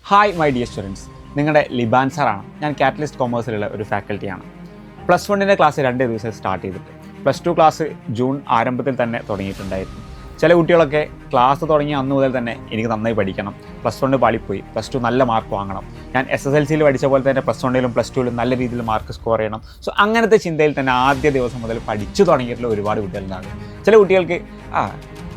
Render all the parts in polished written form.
Hi my dear students, നിങ്ങളുടെ ലിബാൻ സാറാണ്. ഞാൻ കാറ്റലിസ്റ്റ് കോമേഴ്സിലുള്ള ഒരു ഫാക്കൽറ്റിയാണ്. പ്ലസ് വണ്ണിൻ്റെ ക്ലാസ് 2 ദിവസം സ്റ്റാർട്ട് ചെയ്തിട്ട് പ്ലസ് ടു ക്ലാസ് ജൂൺ ആരംഭത്തിൽ തന്നെ തുടങ്ങിയിട്ടുണ്ടായിരുന്നു. ചില കുട്ടികളൊക്കെ ക്ലാസ് തുടങ്ങിയ അന്ന് മുതൽ തന്നെ എനിക്ക് നന്നായി പഠിക്കണം, പ്ലസ് വണ്ണ് പാളിപ്പോയി, പ്ലസ് ടു നല്ല മാർക്ക് വാങ്ങണം, ഞാൻ SSLCയിൽ പഠിച്ച പോലെ തന്നെ പ്ലസ് വണ്ണിലും പ്ലസ് ടുവിലും നല്ല രീതിയിൽ മാർക്ക് സ്കോർ ചെയ്യണം. സോ അങ്ങനത്തെ ചിന്തയിൽ തന്നെ ആദ്യ ദിവസം മുതൽ പഠിച്ചു തുടങ്ങിയിട്ടുള്ള ഒരുപാട് കുട്ടികളുണ്ടാകും. ചില കുട്ടികൾക്ക്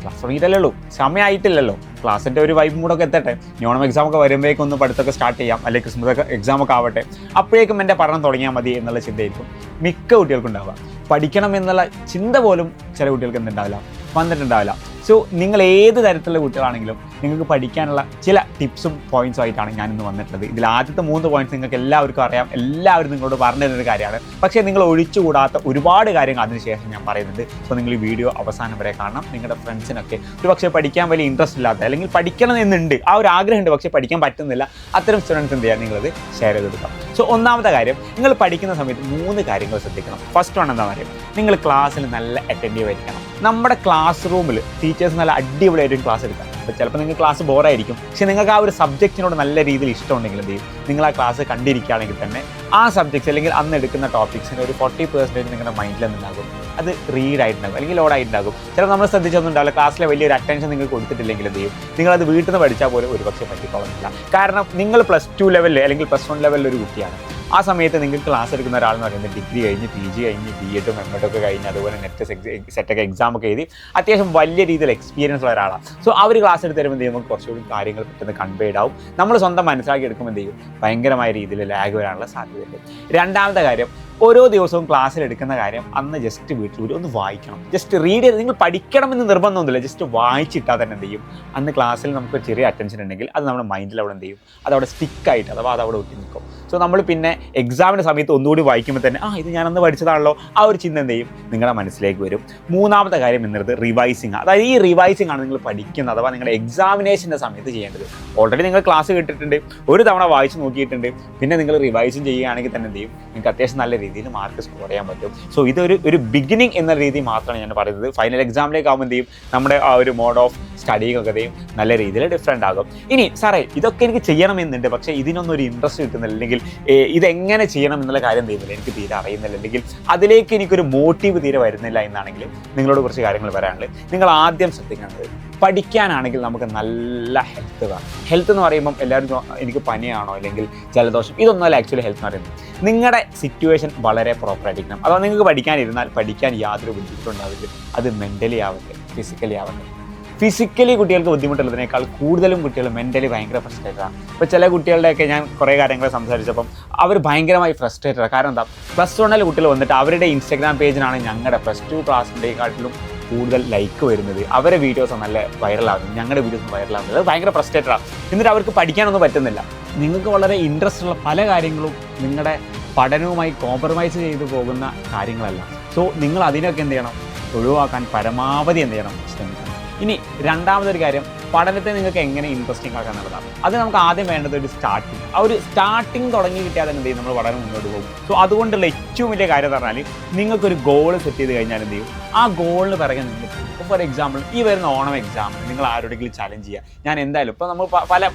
ക്ലാസ് തുടങ്ങിയിട്ടല്ലേ ഉള്ളൂ, സമയമായിട്ടില്ലല്ലോ, ക്ലാസ്സിൻ്റെ ഒരു വൈബ് മൂടൊക്കെ എത്തട്ടെ, ഓണം എക്സാം ഒക്കെ വരുമ്പോഴേക്കും ഒന്ന് പഠിത്തമൊക്കെ സ്റ്റാർട്ട് ചെയ്യാം, അല്ലെങ്കിൽ ക്രിസ്മസ് എക്സാം ഒക്കെ ആവട്ടെ, അപ്പോഴേക്കും എൻ്റെ പഠനം തുടങ്ങിയാൽ മതി എന്നുള്ള ചിന്തയായിരിക്കും മിക്ക കുട്ടികൾക്കും ഉണ്ടാവുക. പഠിക്കണം എന്നുള്ള ചിന്ത പോലും ചില കുട്ടികൾക്ക് എന്തുണ്ടാവില്ല, വന്നിട്ടുണ്ടാവില്ല. സോ നിങ്ങൾ ഏത് തരത്തിലുള്ള കുട്ടികളാണെങ്കിലും നിങ്ങൾക്ക് പഠിക്കാനുള്ള ചില ടിപ്സും പോയിൻറ്റ്സും ആയിട്ടാണ് ഞാനിന്ന് വന്നിട്ടുള്ളത്. ഇതിൽ ആദ്യത്തെ 3 പോയിൻറ്റ്സ് നിങ്ങൾക്ക് എല്ലാവർക്കും അറിയാം, എല്ലാവരും നിങ്ങളോട് പറഞ്ഞു തരുന്നൊരു കാര്യമാണ്. പക്ഷേ നിങ്ങൾ ഒഴിച്ചുകൂടാത്ത ഒരുപാട് കാര്യങ്ങൾ അതിനുശേഷം ഞാൻ പറയുന്നുണ്ട്. സോ നിങ്ങൾ ഈ വീഡിയോ അവസാനം വരെ കാണണം. നിങ്ങളുടെ ഫ്രണ്ട്സിനൊക്കെ ഒരു പക്ഷേ പഠിക്കാൻ വലിയ ഇൻട്രസ്റ്റ് ഇല്ലാത്ത, അല്ലെങ്കിൽ പഠിക്കണം എന്നുണ്ട്, ആ ഒരു ആഗ്രഹമുണ്ട്, പക്ഷേ പഠിക്കാൻ പറ്റുന്നില്ല, അത്തരം സ്റ്റുഡൻസ് എന്ത് ചെയ്യാൻ നിങ്ങളത് ഷെയർ ചെയ്ത് കൊടുക്കാം. സോ ഒന്നാമത്തെ കാര്യം, നിങ്ങൾ പഠിക്കുന്ന സമയത്ത് 3 കാര്യങ്ങൾ ശ്രദ്ധിക്കണം. ഫസ്റ്റ് വൺ എന്താ പറയുക, നിങ്ങൾ ക്ലാസ്സിൽ നല്ല അറ്റൻറ്റീവ് ആയിരിക്കണം. നമ്മുടെ ക്ലാസ് റൂമിൽ ടീച്ചേഴ്സ് നല്ല അടിപൊളിയായിട്ടും ക്ലാസ് എടുക്കാം. അപ്പോൾ ചിലപ്പോൾ നിങ്ങൾക്ക് ക്ലാസ് ബോറായിരിക്കും, പക്ഷേ നിങ്ങൾക്ക് ആ ഒരു സബ്ജക്റ്റിനോട് നല്ല രീതിയിൽ ഇഷ്ടമുണ്ടെങ്കിൽ എന്ത് ചെയ്യും, നിങ്ങൾ ആ ക്ലാസ് കണ്ടിരിക്കുകയാണെങ്കിൽ തന്നെ ആ സബ്ജക്ട്സ് അല്ലെങ്കിൽ അന്ന് എടുക്കുന്ന ടോപ്പിക്സിന് ഒരു 40% നിങ്ങളുടെ മൈൻഡിൽ നിന്നുണ്ടാകും. അത് റീഡ് ആയിട്ടുണ്ടാകും അല്ലെങ്കിൽ ലോഡായിട്ടുണ്ടാകും. ചിലപ്പോൾ നമ്മൾ ശ്രദ്ധിച്ചൊന്നും ഉണ്ടാവില്ല, ക്ലാസ്സിലെ വലിയൊരു അറ്റൻഷൻ നിങ്ങൾ കൊടുത്തിട്ടില്ലെങ്കിൽ എന്ത് ചെയ്യും, നിങ്ങളത് വീട്ടിൽ നിന്ന് പഠിച്ചാൽ പോലും ഒരുപക്ഷെ പറ്റിക്കോളുന്നില്ല. കാരണം നിങ്ങൾ പ്ലസ് 2 ലെവലിൽ അല്ലെങ്കിൽ പ്ലസ് 1 ലെവലിൽ ഒരു കുട്ടിയാണ്. ആ സമയത്ത് നിങ്ങൾക്ക് ക്ലാസ് എടുക്കുന്ന ഒരാളെന്ന് പറയുന്നത് ഡിഗ്രി കഴിഞ്ഞ് PG കഴിഞ്ഞ് B.Ed M.Ed ഒക്കെ കഴിഞ്ഞ് അതുപോലെ സെറ്റൊക്കെ എക്സാം ഒക്കെ എഴുതി അത്യാവശ്യം വലിയ രീതിയിൽ എക്സ്പീരിയൻസ് ഉള്ള ഒരാളാണ്. സോ ആ ഒരു ക്ലാസ് എടുത്ത് തരുമ്പോൾ എന്ത് ചെയ്യും, നമുക്ക് കുറച്ചുകൂടി കാര്യങ്ങൾ പെട്ടെന്ന് കൺവേഡ് ആവും. നമ്മൾ സ്വന്തം മനസ്സിലാക്കി എടുക്കുമ്പോൾ എന്ത് ചെയ്യും, ഭയങ്കരമായ രീതിയിൽ ലാഗ് വരാനുള്ള സാധ്യതയുണ്ട്. രണ്ടാമത്തെ കാര്യം, ഓരോ ദിവസവും ക്ലാസ്സിൽ എടുക്കുന്ന കാര്യം അന്ന് ജസ്റ്റ് വീട്ടിൽ ഒന്ന് വായിക്കണം. ജസ്റ്റ് റീഡ് ചെയ്ത്, നിങ്ങൾ പഠിക്കണമെന്ന് നിർബന്ധമൊന്നുമില്ല, ജസ്റ്റ് വായിച്ചിട്ടാൽ തന്നെ എന്ത് ചെയ്യും, അന്ന് ക്ലാസ്സിൽ നമുക്ക് ചെറിയ അറ്റൻഷൻ ഉണ്ടെങ്കിൽ അത് നമ്മുടെ മൈൻഡിൽ അവിടെ എന്ത് ചെയ്യും, അതവിടെ സ്റ്റിക്കായിട്ട് അഥവാ അതവിടെ ഒട്ടി നിൽക്കും. സോ നമ്മൾ പിന്നെ എക്സാമിൻ്റെ സമയത്ത് ഒന്നുകൂടി വായിക്കുമ്പോൾ തന്നെ ഇത് ഞാനന്ന് പഠിച്ചതാണല്ലോ, ആ ഒരു ചിന്ത എന്ത് ചെയ്യും, നിങ്ങളുടെ മനസ്സിലേക്ക് വരും. മൂന്നാമത്തെ കാര്യം എന്നുള്ളത് റിവൈസിങ്. അതായത് ഈ റിവൈസിങ് ആണ് നിങ്ങൾ പഠിക്കുന്നത് അഥവാ നിങ്ങളുടെ എക്സാമിനേഷൻ്റെ സമയത്ത് ചെയ്യേണ്ടത്. ഓൾറെഡി നിങ്ങൾ ക്ലാസ് കേട്ടിട്ടുണ്ട്, ഒരു തവണ വായിച്ച് നോക്കിയിട്ടുണ്ട്, പിന്നെ നിങ്ങൾ റിവൈസും ചെയ്യുകയാണെങ്കിൽ തന്നെ എന്ത് ചെയ്യും, നിങ്ങൾക്ക് അത്യാവശ്യം നല്ല രീതിയിൽ മാർക്ക് സ്കോർ ചെയ്യാൻ പറ്റും. സോ ഇതൊരു ബിഗിനിങ് എന്ന രീതി മാത്രമാണ് ഞാൻ പറയുന്നത്. ഫൈനൽ എക്സാമിലേക്ക് ആകുമ്പോൾ എന്ത് ചെയ്യും, നമ്മുടെ ആ ഒരു മോഡ് ഓഫ് സ്റ്റഡിയൊക്കെ നല്ല രീതിയിൽ ഡിഫറെൻ്റ് ആകും. ഇനി സാറേ ഇതൊക്കെ എനിക്ക് ചെയ്യണമെന്നുണ്ട്, പക്ഷേ ഇതിനൊന്നും ഒരു ഇൻട്രസ്റ്റ് കിട്ടുന്നില്ല, അല്ലെങ്കിൽ ഇതെങ്ങനെ ചെയ്യണം എന്നുള്ള കാര്യം ചെയ്യുന്നില്ല, എനിക്ക് തീരെ അറിയുന്നില്ല, അല്ലെങ്കിൽ അതിലേക്ക് എനിക്കൊരു മോട്ടീവ് തീരെ വരുന്നില്ല എന്നാണെങ്കിൽ നിങ്ങളോട് കുറച്ച് കാര്യങ്ങൾ പറയാനുള്ളത്. നിങ്ങൾ ആദ്യം ശ്രദ്ധിക്കേണ്ടത്, പഠിക്കാനാണെങ്കിൽ നമുക്ക് നല്ല ഹെൽത്ത് വേണം. ഹെൽത്ത് എന്ന് പറയുമ്പം എല്ലാവരും എനിക്ക് പനിയാണോ അല്ലെങ്കിൽ ജലദോഷം, ഇതൊന്നുമല്ല ആക്ച്വലി ഹെൽത്ത് എന്ന് പറയുന്നത്. നിങ്ങളുടെ സിറ്റുവേഷൻ വളരെ പ്രോപ്പറായിരിക്കണം. അഥവാ നിങ്ങൾക്ക് പഠിക്കാനിരുന്നാൽ പഠിക്കാൻ യാതൊരു ബുദ്ധിമുട്ടുണ്ടാവില്ല. അത് മെൻ്റലി ആവട്ടെ ഫിസിക്കലി ആവട്ടെ. ഫിസിക്കലി കുട്ടികൾക്ക് ബുദ്ധിമുട്ടുള്ളതിനേക്കാൾ കൂടുതലും കുട്ടികൾ മെൻ്റലി ഭയങ്കര ഫ്രസ്ട്രേറ്റഡാണ്. ഇപ്പോൾ ചില കുട്ടികളുടെയൊക്കെ ഞാൻ കുറേ കാര്യങ്ങൾ സംസാരിച്ചപ്പം അവർ ഭയങ്കരമായി ഫ്രസ്ട്രേറ്റഡാണ്. കാരണം എന്താ, പ്ലസ് 1 കുട്ടികൾ വന്നിട്ട് അവരുടെ ഇൻസ്റ്റാഗ്രാം പേജിനാണ് ഞങ്ങളുടെ പ്ലസ് 2 ക്ലാസ്സിൻ്റെക്കാട്ടിലും കൂടുതൽ ലൈക്ക് വരുന്നത്. അവരുടെ വീഡിയോസ് നല്ല വൈറലാകുന്നത്, ഞങ്ങളുടെ വീഡിയോസ് വൈറലാകുന്നത്. അത് ഭയങ്കര ഫ്രസ്ട്രേറ്റഡാണ്. എന്നിട്ട് അവർക്ക് പഠിക്കാനൊന്നും പറ്റുന്നില്ല. നിങ്ങൾക്ക് വളരെ ഇൻട്രസ്റ്റ് ഉള്ള പല കാര്യങ്ങളും നിങ്ങളുടെ പഠനവുമായി കോംപ്രമൈസ് ചെയ്തു പോകുന്ന കാര്യങ്ങളല്ല. സോ നിങ്ങൾ അതിനൊക്കെ എന്ത് ചെയ്യണം, ഒഴിവാക്കാൻ പരമാവധി എന്ത് ചെയ്യണം, ശ്രമിക്കണം. ഇനി രണ്ടാമതൊരു കാര്യം, പഠനത്തെ നിങ്ങൾക്ക് എങ്ങനെ ഇൻട്രസ്റ്റിംഗ് ആക്കാൻ എന്നുള്ളതാണ്. അത് നമുക്ക് ആദ്യം വേണ്ടത് ഒരു സ്റ്റാർട്ടിങ്. ആ ഒരു സ്റ്റാർട്ടിങ് തുടങ്ങി കിട്ടിയാൽ തന്നെ എന്ത് ചെയ്യും, നമ്മൾ വളരെ മുന്നോട്ട് പോകും. സോ അതുകൊണ്ടുള്ള ഏറ്റവും വലിയ കാര്യം എന്ന് പറഞ്ഞാൽ, നിങ്ങൾക്കൊരു ഗോൾ സെറ്റ് ചെയ്ത് കഴിഞ്ഞാൽ എന്ത് ചെയ്യും, ആ ഗോളിന് പിറകെ നിങ്ങൾ പോകും. ഇപ്പോൾ ഫോർ എക്സാമ്പിൾ ഈ വരുന്ന ഓണം എക്സാം നിങ്ങൾ ആരോടെങ്കിലും ചലഞ്ച് ചെയ്യുക. ഞാൻ എന്തായാലും ഇപ്പോൾ നമ്മൾ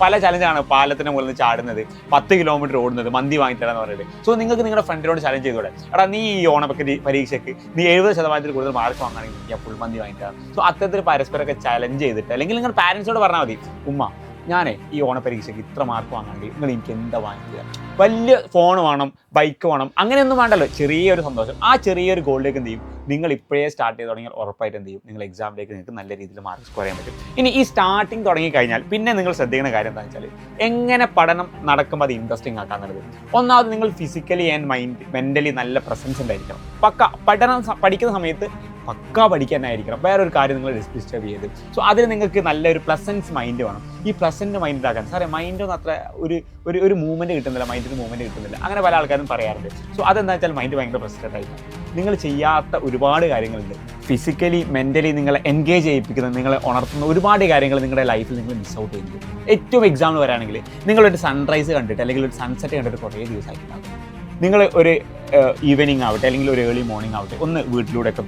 പല ചലഞ്ചാണ്, പാലത്തിന് മുകളിൽ നിന്ന് ചാടുന്നത്, 10 കിലോമീറ്റർ ഓടുന്നത്, മന്തി വാങ്ങിത്തരാന്ന് പറയുന്നത്. സോ നിങ്ങൾക്ക് നിങ്ങളുടെ ഫ്രണ്ടിനോട് ചലഞ്ച് ചെയ്തോടെ, നീ ഈ പരീക്ഷയ്ക്ക് നീ 70% കൂടുതൽ മാർക്ക് വാങ്ങുകയാണെങ്കിൽ ഞാൻ ഫുൾ മന്തി വാങ്ങിത്തരാം. സോ അത്തരത്തിൽ പരസ്പരമൊക്കെ ചലഞ്ച് ചെയ്തിട്ട്, അല്ലെങ്കിൽ നിങ്ങൾ പാരൻസിനോട് പറഞ്ഞാൽ മതി, ഉമ്മ ഞാനേ ഈ ഓണപരീക്ഷയ്ക്ക് ഇത്ര മാർക്ക് വാങ്ങാണ്ട് നിങ്ങൾ എനിക്ക് എന്താ വാങ്ങിക്കുക, വലിയ ഫോൺ വേണം, ബൈക്ക് വേണം, അങ്ങനെയൊന്നും വേണ്ടല്ലോ, ചെറിയൊരു സന്തോഷം. ആ ചെറിയൊരു ഗോളിലേക്ക് എന്ത് ചെയ്യും, നിങ്ങൾ ഇപ്പോഴേ സ്റ്റാർട്ട് ചെയ്ത് തുടങ്ങിയാൽ ഉറപ്പായിട്ട് എന്ത് ചെയ്യും, നിങ്ങൾ എക്സാമിലേക്ക് നിങ്ങൾക്ക് നല്ല രീതിയിൽ മാർക്ക് സ്കോർ ചെയ്യാൻ പറ്റും. ഇനി ഈ സ്റ്റാർട്ടിങ് തുടങ്ങിക്കഴിഞ്ഞാൽ പിന്നെ നിങ്ങൾ ശ്രദ്ധിക്കുന്ന കാര്യം എന്താണെന്ന് വെച്ചാൽ, എങ്ങനെ പഠനം നടക്കുമ്പോൾ അത് ഇൻട്രസ്റ്റിംഗ് ആക്കാന്നുള്ളത്. ഒന്നാമത് നിങ്ങൾ ഫിസിക്കലി ആൻഡ് മെൻ്റലി നല്ല പ്രസൻസ് ഉണ്ടായിരിക്കണം. പഠിക്കുന്ന സമയത്ത് പക്കാ പഠിക്കാനായിരിക്കണം. വേറൊരു കാര്യം നിങ്ങൾ ഡിസ്റ്റർബ് ചെയ്ത്. സോ അതിന് നിങ്ങൾക്ക് നല്ലൊരു പ്ലസൻസ് മൈൻഡ് വേണം. ഈ പ്ലസൻറ്റ് മൈൻഡ് ഉണ്ടാക്കാൻ സാറേ മൈൻഡൊന്നും അത്ര ഒരു മൂവ്മെൻറ്റ് കിട്ടുന്നില്ല, മൈൻഡിന് മൂവ്മെൻറ്റ് കിട്ടുന്നില്ല, അങ്ങനെ പല ആൾക്കാരും പറയാറുണ്ട്. സോ അതെന്താ വെച്ചാൽ മൈൻഡ് ഭയങ്കര ഫ്രസ്ട്രേറ്റ് ആയിരിക്കും. നിങ്ങൾ ചെയ്യാത്ത ഒരുപാട് കാര്യങ്ങളുണ്ട്. ഫിസിക്കലി മെൻ്റലി നിങ്ങളെ എൻഗേജ് ചെയ്യിപ്പിക്കുന്ന, നിങ്ങളെ ഉണർത്തുന്ന ഒരുപാട് കാര്യങ്ങൾ നിങ്ങളുടെ ലൈഫിൽ നിങ്ങൾ മിസ് ഔട്ട് ചെയ്യുന്നത്. ഏറ്റവും എക്സാമ്പിൾ വരാണെങ്കിൽ, നിങ്ങളൊരു സൺറൈസ് കണ്ടിട്ട് അല്ലെങ്കിൽ ഒരു സൺസെറ്റ് കണ്ടിട്ട് കുറേ ദിവസമായിട്ടുണ്ടാകും. നിങ്ങൾ ഒരു ഈവനിങ് ആവട്ടെ അല്ലെങ്കിൽ ഒരു ഏർലി മോർണിംഗ് ആവട്ടെ ഒന്ന് വീട്ടിലൂടെ ഒക്കെ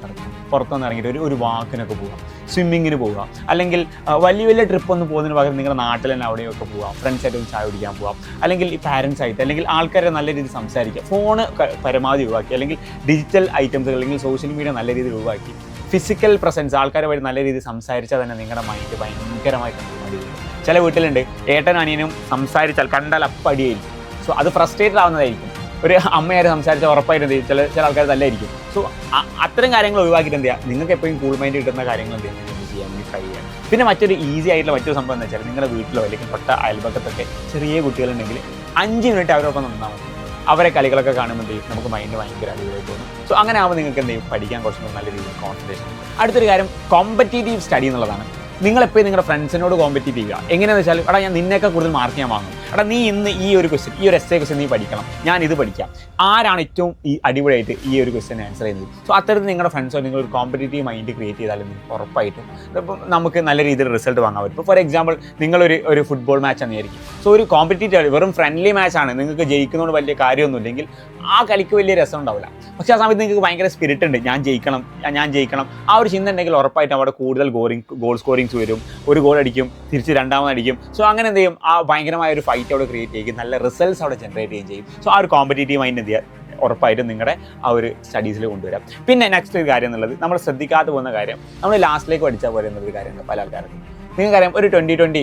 പുറത്തുനിന്ന് ഇറങ്ങിയിട്ട് ഒരു വാക്കിനൊക്കെ പോകാം. സ്വിമ്മിങ്ങിന് പോവുക, അല്ലെങ്കിൽ വലിയ വലിയ ട്രിപ്പ് ഒന്നും പോകുന്നതിന് പകരം നിങ്ങളുടെ നാട്ടിൽ തന്നെ അവിടെയൊക്കെ പോകാം, ഫ്രണ്ട്സായിട്ട് ചായ കുടിക്കാൻ പോകാം, അല്ലെങ്കിൽ ഈ പാരൻസ് ആയിട്ട്, അല്ലെങ്കിൽ ആൾക്കാരെ നല്ല രീതിയിൽ സംസാരിക്കുക, ഫോണ് പരമാവധി ഒഴിവാക്കി, അല്ലെങ്കിൽ ഡിജിറ്റൽ ഐറ്റംസ് അല്ലെങ്കിൽ സോഷ്യൽ മീഡിയ നല്ല രീതിയിൽ ഒഴിവാക്കി ഫിസിക്കൽ പ്രസൻസ് ആൾക്കാരുമായിട്ട് നല്ല രീതിയിൽ സംസാരിച്ചാൽ തന്നെ നിങ്ങളുടെ മൈൻഡ് ഭയങ്കരമായിട്ട് മാറി. ചില വീട്ടിലുണ്ട് ഏട്ടനും അനിയനും സംസാരിച്ചാൽ കണ്ടാൽ അപ്പടിയായിരിക്കും. സോ അത് ഫ്രസ്ട്രേറ്റഡ് ആവുന്നതായിരിക്കും. ഒരു അമ്മയായിട്ട് സംസാരിച്ചാൽ ഉറപ്പായിട്ട് ചില ആൾക്കാർ നല്ലതായിരിക്കും. സോ അത്തരം കാര്യങ്ങൾ ഒഴിവാക്കിയിട്ട് എന്ത് ചെയ്യുക, നിങ്ങൾക്ക് എപ്പോഴും കൂൾ മൈൻഡ് കിട്ടുന്ന കാര്യങ്ങൾ എന്ത് ചെയ്യാൻ വേണ്ടി ട്രൈ ചെയ്യാം. പിന്നെ മറ്റൊരു ഈസി ആയിട്ടുള്ള മറ്റൊരു സംഭവം എന്ന് വെച്ചാൽ നിങ്ങളുടെ വീട്ടിലോ അല്ലെങ്കിൽ തൊട്ട അയൽപക്കത്തൊക്കെ ചെറിയ കുട്ടികളുണ്ടെങ്കിൽ 5 മിനിറ്റ് അവരൊപ്പം നിന്നാൽ മതി. അവരെ കളികളൊക്കെ കാണുമ്പോൾ നമുക്ക് മൈൻഡ് ഭയങ്കര അടിപൊളിയായി തോന്നും. സോ അങ്ങനെ ആകുമ്പോൾ നിങ്ങൾക്ക് എന്ത് ചെയ്യും, പഠിക്കാൻ കുറച്ചുകൂടി നല്ല രീതിയിൽ കോൺസെൻട്രേഷൻ. അടുത്തൊരു കാര്യം കോമ്പറ്റീറ്റീവ് സ്റ്റഡി എന്നുള്ളതാണ്. നിങ്ങളെപ്പോഴും നിങ്ങളുടെ ഫ്രണ്ട്സിനോട് കോമ്പറ്റീറ്റ് ചെയ്യുക. എങ്ങനെയാണെന്ന് വെച്ചാൽ എടാ ഞാൻ നിന്നേക്കാൾ കൂടുതൽ മാർക്ക് ഞാൻ വാങ്ങും, എടാ നീ ഇന്ന് ഈ ഒരു ക്വസ്റ്റ്യൻ, ഈ ഒരു എസ്സേ ക്വസ്റ്റ്യൻ നീ പഠിക്കണം, ഞാൻ ഇത് പഠിക്കാം, ആരാണ് ഏറ്റവും ഈ അടിപൊളിയായിട്ട് ഈ ഒരു ക്വസ്റ്റ്യൻ ആൻസർ ചെയ്യുന്നത്. സോ അത്തരത്തിൽ നിങ്ങളുടെ ഫ്രണ്ട്സോ നിങ്ങളൊരു കോമ്പറ്റീറ്റീവ് മൈൻഡ് ക്രിയേറ്റ് ചെയ്താലും ഉറപ്പായിട്ടും ഇപ്പം നമുക്ക് നല്ല രീതിയിൽ റിസൾട്ട് വാങ്ങാൻ പറ്റും. ഇപ്പോൾ ഫോർ എക്സാമ്പിൾ നിങ്ങളൊരു ഫുട്ബോൾ മാച്ച് ആയിരിക്കും. സോ ഒരു കോമ്പറ്റീറ്റീവ് വെറും ഫ്രണ്ട്ലി മാച്ചാണ്, നിങ്ങൾക്ക് ജയിക്കുന്നതുകൊണ്ട് വലിയ കാര്യമൊന്നും ഇല്ലെങ്കിൽ ആ കളിക്ക് വലിയ രസം ഉണ്ടാവില്ല. പക്ഷേ ആ സമയത്ത് നിങ്ങൾക്ക് ഭയങ്കര സ്പിരിറ്റ് ഉണ്ട്, ഞാൻ ജയിക്കണം, ആ ഒരു ചിന്ത ഉണ്ടെങ്കിൽ ഉറപ്പായിട്ടും അവിടെ കൂടുതൽ ഗോൾ സ്കോറിങ്സ് വരും, ഒരു ഗോൾ അടിക്കും, തിരിച്ച് രണ്ടാമത് അടിക്കും. സോ അങ്ങനെ എന്ത് ചെയ്യും, ആ ഭയങ്കരമായ ഒരു ഫൈറ്റ് അവിടെ ക്രിയേറ്റ് ചെയ്യും, നല്ല റിസൾട്ട്സ് അവിടെ ജനറേറ്റ് ചെയ്യുകയും ചെയ്യും. സോ ആ ഒരു കോമ്പറ്റീറ്റീവ് മൈൻഡ് എന്ത് ചെയ്യുക, ഉറപ്പായിട്ടും നിങ്ങളുടെ ആ ഒരു സ്റ്റഡീസിൽ കൊണ്ടുവരാം. പിന്നെ നെക്സ്റ്റ് ഒരു കാര്യം എന്നുള്ളത് നമ്മൾ ശ്രദ്ധിക്കാതെ പോകുന്ന കാര്യം, നമ്മൾ ലാസ്റ്റിലേക്ക് പഠിച്ചാൽ പോലെ എന്നൊരു കാര്യമുണ്ട് പല ആൾക്കാർക്കും. നിങ്ങൾക്കറിയാം ഒരു 2020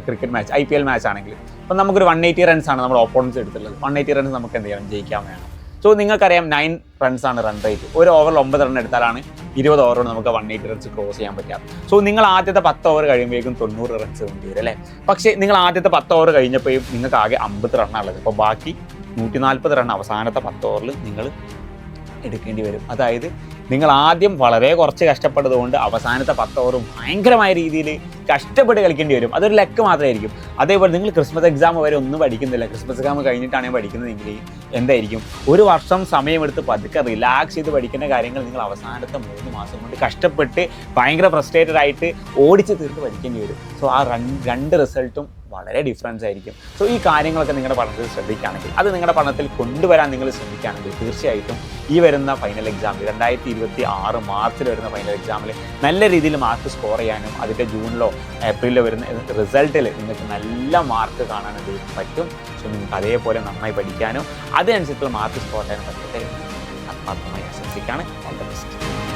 ക്രിക്കറ്റ് മാച്ച് IPL മാച്ച് ആണെങ്കിൽ അപ്പം നമുക്കൊരു 180 റൺസാണ് നമ്മുടെ ഓപ്പോണൻസ് എടുത്തുള്ളത്. 180 റൺസ് നമുക്ക് എന്ത് ചെയ്യണം, ജയിക്കാൻ വേണം. സോ നിങ്ങൾക്കറിയാം 9 റൺസാണ് റൺ റേറ്റ്. ഒരു ഓവറിൽ 9 റൺ എടുത്താലാണ് 20 ഓവറോട് നമുക്ക് 180 റൺസ് ക്രോസ് ചെയ്യാൻ പറ്റുക. സോ നിങ്ങൾ ആദ്യത്തെ 10 ഓവർ കഴിയുമ്പോഴേക്കും 90 റൺസ് വേണ്ടി വരും അല്ലേ. പക്ഷേ നിങ്ങൾ ആദ്യത്തെ 10 ഓവർ കഴിഞ്ഞപ്പോഴും നിങ്ങൾക്ക് ആകെ 50 റണ്ണാണുള്ളത്. അപ്പോൾ ബാക്കി 140 റൺ അവസാനത്തെ 10 ഓവറിൽ നിങ്ങൾ എടുക്കേണ്ടി വരും. അതായത് നിങ്ങൾ ആദ്യം വളരെ കുറച്ച് കഷ്ടപ്പെട്ടതുകൊണ്ട് അവസാനത്തെ 10 ഓവറും ഭയങ്കരമായ രീതിയിൽ കഷ്ടപ്പെട്ട് കളിക്കേണ്ടി വരും. അതൊരു ലക്ക് മാത്രമായിരിക്കും. അതേപോലെ നിങ്ങൾ ക്രിസ്മസ് എക്സാം വരെ ഒന്നും പഠിക്കുന്നില്ല, ക്രിസ്മസ് എക്സാം കഴിഞ്ഞിട്ടാണ് ഞാൻ പഠിക്കുന്നതെങ്കിൽ എന്തായിരിക്കും, ഒരു വർഷം സമയമെടുത്ത് പതുക്കെ റിലാക്സ് ചെയ്ത് പഠിക്കുന്ന കാര്യങ്ങൾ നിങ്ങൾ അവസാനത്തെ 3 മാസം കൊണ്ട് കഷ്ടപ്പെട്ട് ഭയങ്കര ഫ്രസ്ട്രേറ്റഡ് ആയിട്ട് ഓടിച്ച് തീർത്ത് പഠിക്കേണ്ടി വരും. സോ ആ രണ്ട് റിസൾട്ടും വളരെ ഡിഫറൻസ് ആയിരിക്കും. സോ ഈ കാര്യങ്ങളൊക്കെ നിങ്ങളുടെ പഠനത്തിൽ ശ്രദ്ധിക്കുകയാണെങ്കിൽ, അത് നിങ്ങളുടെ പഠനത്തിൽ കൊണ്ടുവരാൻ നിങ്ങൾ ശ്രമിക്കുകയാണെങ്കിൽ തീർച്ചയായിട്ടും ഈ വരുന്ന ഫൈനൽ എക്സാമിൽ 2026 മാർച്ചിൽ വരുന്ന ഫൈനൽ എക്സാമിൽ നല്ല രീതിയിൽ മാർക്ക് സ്കോർ ചെയ്യാനും അതിൻ്റെ ജൂണിലോ ഏപ്രിലിലോ വരുന്ന റിസൾട്ടിൽ നിങ്ങൾക്ക് നല്ല മാർക്ക് കാണാനായിട്ട് പറ്റും. സോ നിങ്ങൾക്ക് അതേപോലെ നന്നായി പഠിക്കാനും അതിനനുസരിച്ചുള്ള മാർക്ക് സ്കോർ ചെയ്യാനും പറ്റട്ടെ ആത്മാർത്ഥമായി ആശംസിക്കുകയാണ്. All the best.